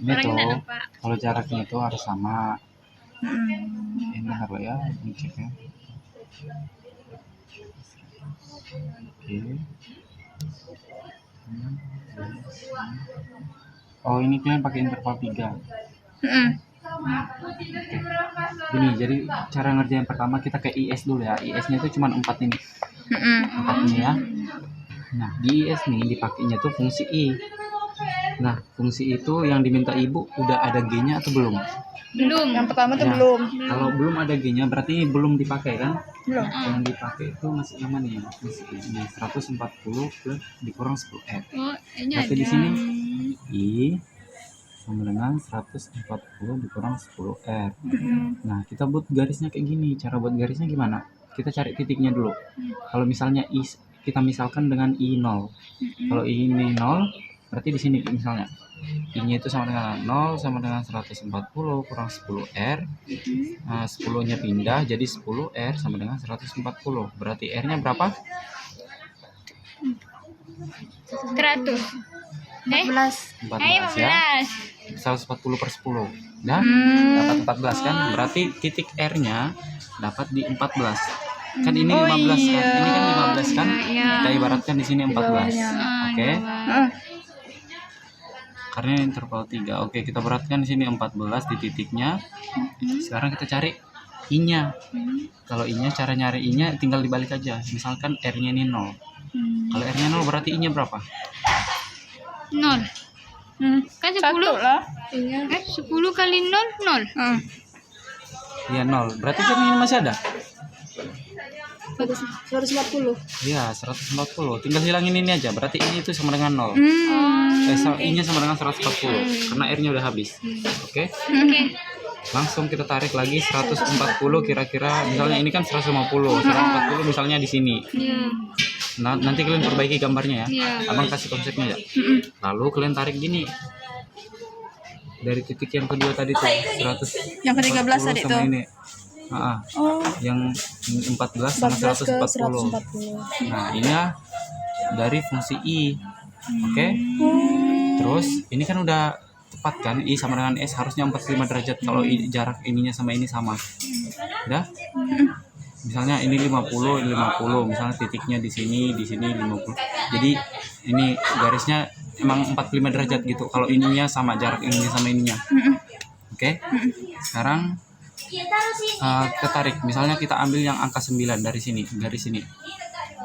Ini Orang tuh nggak nampak. kalau jaraknya itu harus sama. Hmm. Ini bentar lo ya, ini cek ya. Oke. Oh, ini kalian pakai interval 3. Hmm. Gini, jadi cara ngerjain pertama kita ke IS dulu ya. IS-nya itu cuma 4 ini. Hmm. 4 ini ya. Nah, di IS nih dipakainya tuh fungsi I. Nah, fungsi itu yang diminta ibu udah ada G-nya atau belum? Belum. Yang pertama tuh Ya, belum. kalau belum ada G-nya berarti belum dipakai kan? Belum. Yang dipakai itu masih yang mana ya? Masih ini 140 plus dikurang 10R. Oh, ini Berarti ada. di sini I sama dengan 140 dikurang 10R. Nah, kita buat garisnya kayak gini. Cara buat garisnya gimana? Kita cari titiknya dulu. Kalau misalnya I kita misalkan dengan I 0. Kalau I ini 0, berarti di sini misalnya I-nya itu sama dengan 0 sama dengan 140 kurang 10R. Nah, 10-nya pindah jadi 10R sama dengan 140. Berarti R-nya berapa? 100. 14. 14 ya. 140 per 10. Dah? Dapat 14 kan? Berarti titik R-nya dapat di 14. Kan ini 15 kan? Ini kan 15 kan? Iya. Kita ibaratkan di sini 14. Oke. Ah. Karena ini interval 3. Oke, kita beratkan di sini 14 di titiknya. Sekarang kita cari I-nya. Kalau I-nya, cara nyari I-nya tinggal dibalik aja. Misalkan R-nya ini 0. Kalau R-nya 0 berarti I-nya berapa? 0. Kan 10. Satu lah. 10 kali 0, 0. Iya 0. Berarti kan ini masih ada? 140. Iya, 140. Tinggal hilangin ini aja. Berarti ini itu sama dengan 0. I-nya sama dengan 140. Karena R-nya udah habis. Oke? Oke. Langsung kita tarik lagi 140 kira-kira. Misalnya ini kan 150. 140 misalnya di sini. Iya. Nah, nanti kalian perbaiki gambarnya ya. Iya. Abang kasih konsepnya ya. Lalu kalian tarik gini. Dari titik yang kedua tadi tuh 100 Yang ke-13 tadi sama tuh. ini. Oh, Yang 14 sama 14 ke 140. 140. Nah, ini ya dari fungsi I. Oke. Terus ini kan udah tepat kan, I sama dengan S harusnya 45 derajat kalau jarak ininya sama ini sama. Udah? Misalnya ini 50, ini 50, misalnya titiknya di sini 50. Jadi ini garisnya emang 45 derajat gitu. Kalau ininya sama, jarak ininya sama ininya. Oke. Sekarang kita tarik. Misalnya kita ambil yang angka 9 dari sini, garis sini.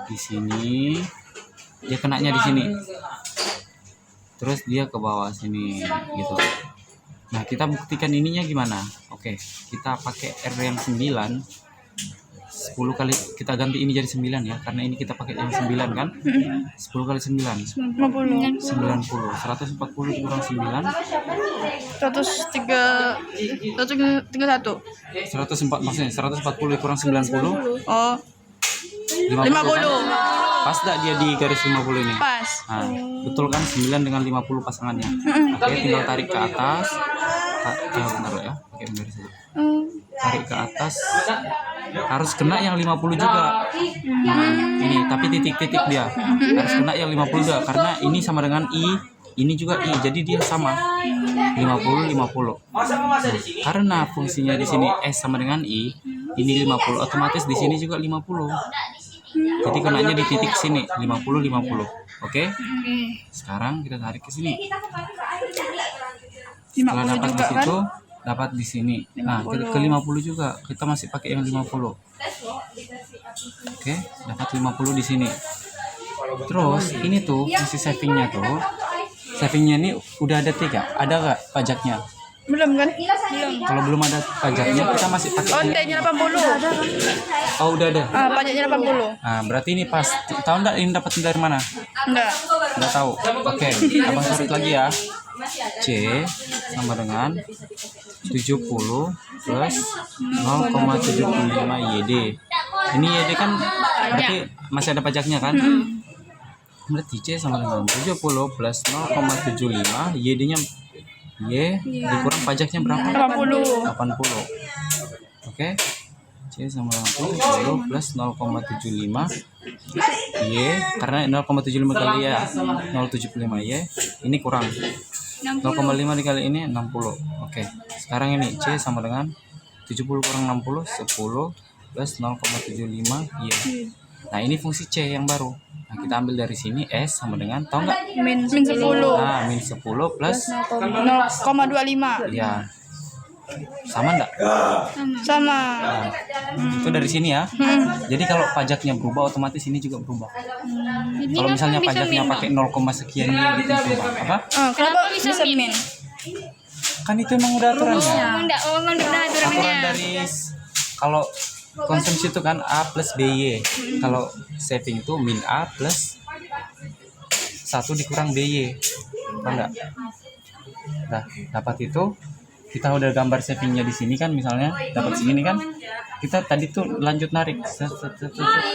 Di sini dia kenanya di sini. Terus dia ke bawah sini gitu. Nah, kita buktikan ininya gimana? Oke, kita pakai R yang 9. 10 kali kita ganti ini jadi 9 ya, karena ini kita pakai yang 9 kan. 10 kali 9 50. 90. 140 dikurang 9 131. 104, maksudnya 140 dikurang 90 Oh, 50 kan? Pas gak dia di garis 50 ini? pas. Nah, betul kan 9 dengan 50 pasangannya. Oke, tinggal tarik ke atas. Bentar ya, pakai garis dulu. Tarik ke atas. Harus kena yang 50 juga. Nah, ini tapi titik-titik dia. Harus kena yang 50 juga karena ini sama dengan I, ini juga I. Jadi dia sama. 50 50. Nah, karena fungsinya di sini S sama dengan I, ini 50, otomatis di sini juga 50. Jadi kenanya di titik sini 50 50. Oke? Sekarang kita tarik ke sini. Setelah dapat di situ, dapat di sini. Nah, ke 50 juga. Kita masih pakai yang 50. Oke, dapat 50 di sini. Terus ini tuh fungsi savingnya tuh. Savingnya ini udah ada 3. Ada nggak pajaknya? Belum kan? Kalau belum ada pajaknya kita masih pakai. Oh, T-nya 80. Oh, udah ada. Pajaknya 80. Nah, berarti ini pas. Tahu nggak ini dapat dari mana? Enggak. Nggak tahu. Oke, abang tarik lagi ya. C sama dengan 70 plus 0,75 YD. Ini YD kan berarti masih ada pajaknya kan? Berarti C sama dengan 70 plus 0,75 YD-nya Y dikurang pajaknya berapa? 80. 80. Oke. C sama dengan 70 plus 0,75 Y karena 0,75 kali ya 0,75 Y ini kurang 0,5 dikali ini 60. Oke. Sekarang ini C sama dengan 70 kurang 60, 10 plus 0,75 Y. Nah, ini fungsi C yang baru. Nah, kita ambil dari sini S sama dengan, tahu nggak? Min 10. Nah, min 10 plus 0,25. ya. Sama enggak? Sama. Nah, itu dari sini ya. Jadi kalau pajaknya berubah, otomatis ini juga berubah. Ini Kalau misalnya kenapa bisa pajaknya min, pakai 0, sekian ini gitu berubah. Apa? Kenapa bisa bisa min? min? Kan itu emang udah aturannya. Enggak Aturan aturannya. dari kalau konsumsi itu kan A plus BY. Kalau saving itu min A plus 1 dikurang BY. Paham enggak? Nah, dapat itu kita udah gambar savingnya di sini kan, misalnya dapat segini kan, kita tadi tuh lanjut narik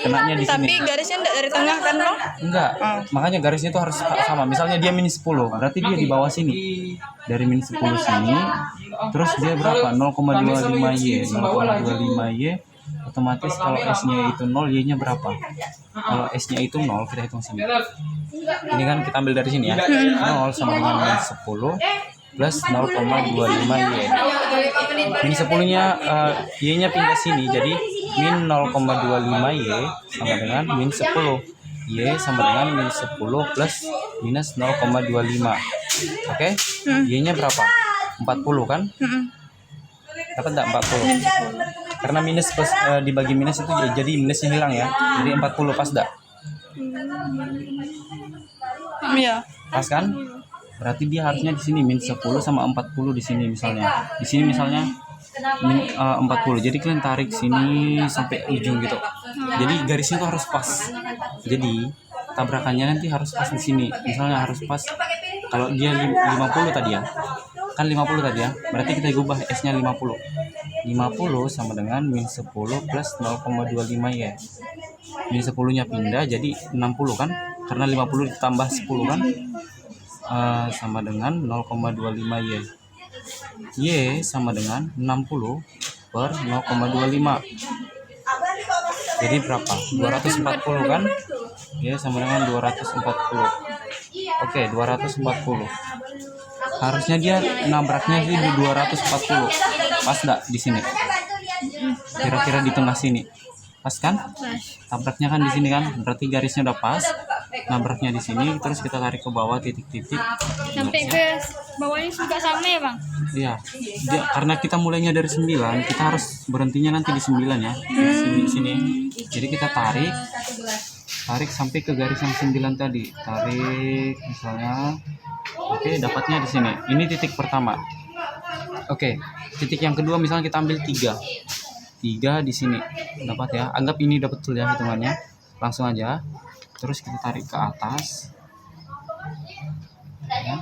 kenanya di Tapi sini. garisnya enggak dari tengah kan loh? Enggak, makanya garisnya itu harus sama. Misalnya dia min 10, berarti dia di bawah sini. Dari min 10 sini, terus dia berapa? 0,25 Y. 0,25 Y, otomatis kalau S-nya itu 0, Y-nya berapa? Kalau S-nya itu 0, kita hitung sini. Ini kan kita ambil dari sini ya. 0 sama dengan min 10 plus 0,25 Y. Min 10-nya Y-nya pindah sini, jadi min 0,25 Y sama dengan min 10. Y sama dengan min 10 plus minus 0,25. Oke? Y-nya berapa? 40 kan? Dapat enggak 40? Karena minus plus dibagi minus itu jadi minusnya hilang ya. Jadi 40 pas enggak? Iya. Pas kan? Berarti dia harusnya di sini min 10 sama 40 di sini misalnya. Di sini misalnya min 40. Jadi kalian tarik sini sampai ujung gitu. Jadi garisnya itu harus pas. Jadi tabrakannya nanti harus pas di sini. Misalnya harus pas. Kalau dia 50 tadi ya. Kan 50 tadi ya. Berarti kita ubah S-nya 50. 50 sama dengan min 10 plus 0,25 Y. Min 10-nya pindah jadi 60 kan? Karena 50 ditambah 10 kan? Sama dengan 0,25 Y. Y sama dengan 60 per 0,25. Jadi berapa? 240 kan? Y sama dengan 240. Oke, 240. Harusnya dia nabraknya sih di 240. Pas enggak di sini? Kira-kira di tengah sini. Pas kan? Tabraknya kan di sini kan? Berarti garisnya udah pas. Nabraknya di sini, terus kita tarik ke bawah titik-titik. Sampai ke bawahnya juga sama ya, Bang? Iya. Karena kita mulainya dari 9, kita harus berhentinya nanti di 9 ya. Di sini. Jadi kita tarik sampai ke garis yang 9 tadi. Tarik misalnya. Oke, dapatnya di sini. Ini titik pertama. Oke, titik yang kedua misalnya kita ambil 3 di sini. Dapat ya. Anggap ini dapat betul ya hitungannya. Langsung aja. Terus kita tarik ke atas. Ya.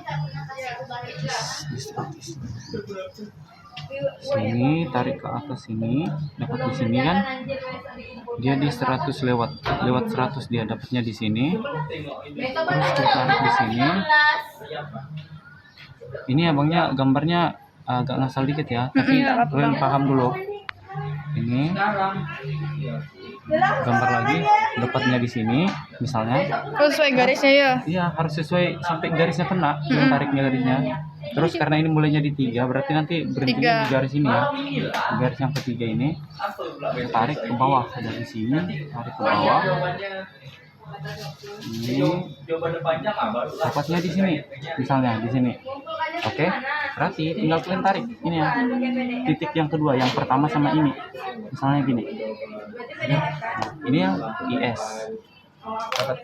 Sini tarik ke atas sini, dapat di sini kan? Dia di 100 lewat 100 dia dapatnya di sini. Terus kita tarik di sini. Ini abangnya gambarnya agak ngasal dikit ya, tapi kalian paham dulu. Ini gambar lagi, dapatnya di sini misalnya. Sesuai garisnya ya. Iya, harus sesuai sampai garisnya kena, tariknya garisnya. Terus karena ini mulainya di 3, berarti nanti berhentinya di garis ini ya. Di garis yang ketiga ini. Tarik ke bawah dari sini, tarik ke bawah. Ini dapatnya di sini, misalnya di sini. Oke, berarti tinggal kalian tarik ini ya. Titik yang kedua, yang pertama sama ini. Misalnya gini. Nah, ini yang IS. Dapat?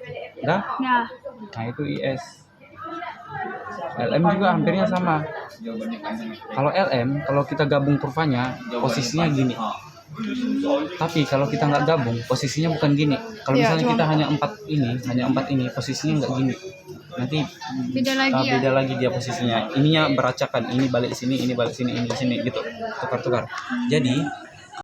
Udah? Ya. Nah, itu IS. LM juga hampirnya sama. Kalau LM, kalau kita gabung kurvanya, posisinya gini. Tapi kalau kita nggak gabung, posisinya bukan gini. Kalau Ya, misalnya cuma- kita hanya 4 ini, posisinya nggak gini. Nanti Beda lagi ya. beda lagi dia posisinya. Ininya beracakan, ini balik sini, ini balik sini, ini sini gitu. Tukar-tukar. Jadi